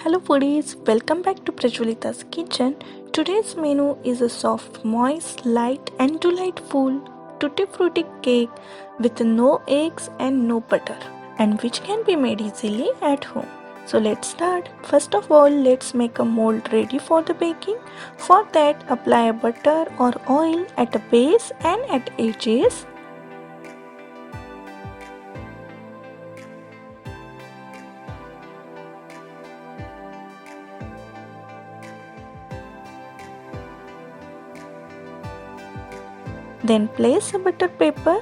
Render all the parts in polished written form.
Hello foodies, welcome back to Prajwalita's kitchen. Today's menu is a soft, moist, light and delightful tutti frutti cake with no eggs and no butter, and which can be made easily at home. So let's start. First of all, let's make a mold ready for the baking. For that, apply a butter or oil at the base and at edges. Then place a butter paper.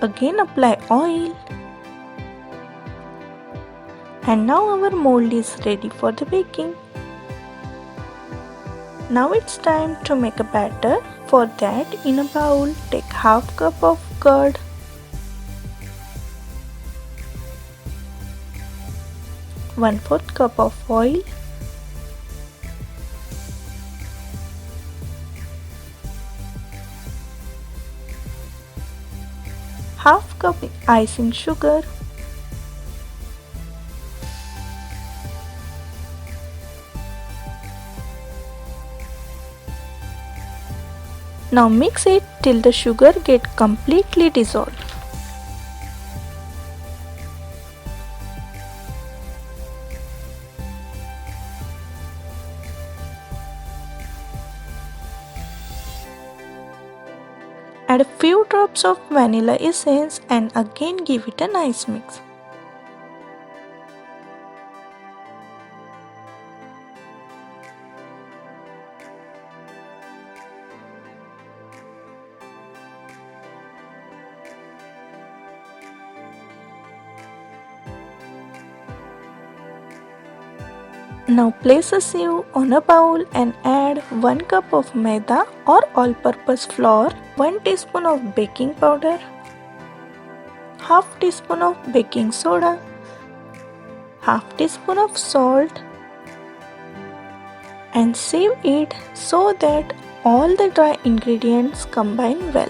Again apply oil. And now our mold is ready for the baking. Now it's time to make a batter. For that, in a bowl, take half cup of curd, one-fourth cup of oil, half cup icing sugar, now mix it till the sugar get completely dissolved. Add a few drops of vanilla essence and again give it a nice mix. Now place a sieve on a bowl and add 1 cup of maida or all-purpose flour, 1 teaspoon of baking powder, half teaspoon of baking soda, half teaspoon of salt, and sieve it so that all the dry ingredients combine well.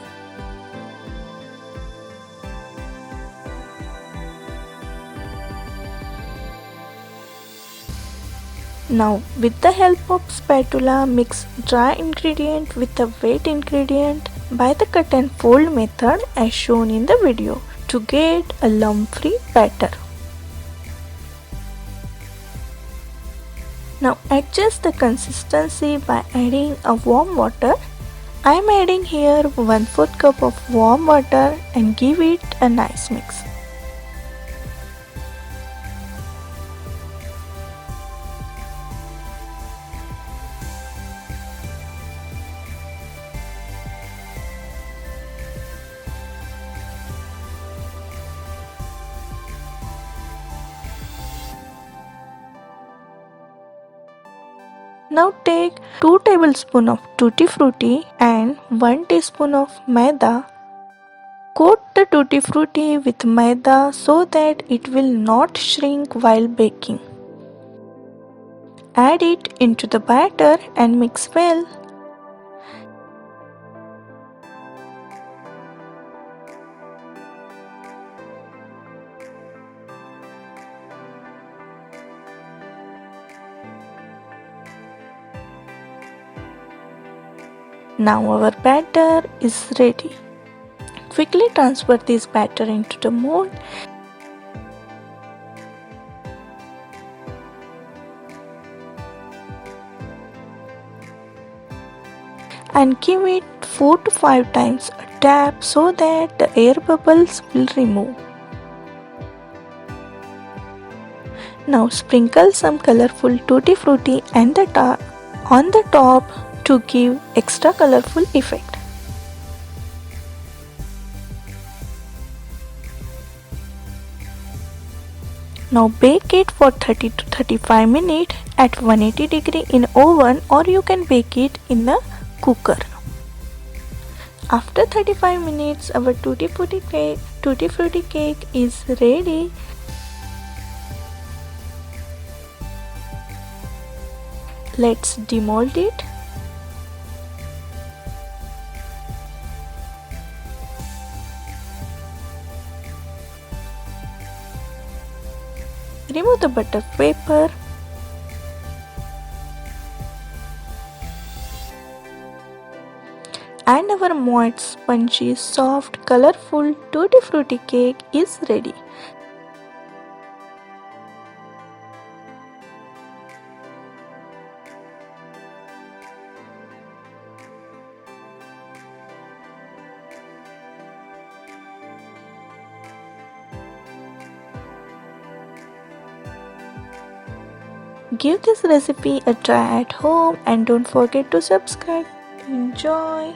Now with the help of spatula, mix dry ingredient with the wet ingredient by the cut and fold method as shown in the video to get a lump-free batter. Now adjust the consistency by adding a warm water. I am adding here 1/4 cup of warm water and give it a nice mix. Now take 2 tablespoons of tutti frutti and 1 teaspoon of maida. Coat the tutti frutti with maida so that it will not shrink while baking. Add it into the batter and mix well. Now our batter is ready. Quickly transfer this batter into the mold and give it 4 to 5 times a tap so that the air bubbles will remove. Now sprinkle some colorful tutti frutti and on the top to give extra colorful effect. Now bake it for 30 to 35 minutes at 180 degree in oven, or you can bake it in the cooker. After 35 minutes, our tutti frutti cake is ready. Let's demold it. Remove the butter vapor. And our moist, spongy, soft, colorful tutti frutti cake is ready. Give this recipe a try at home and don't forget to subscribe. Enjoy!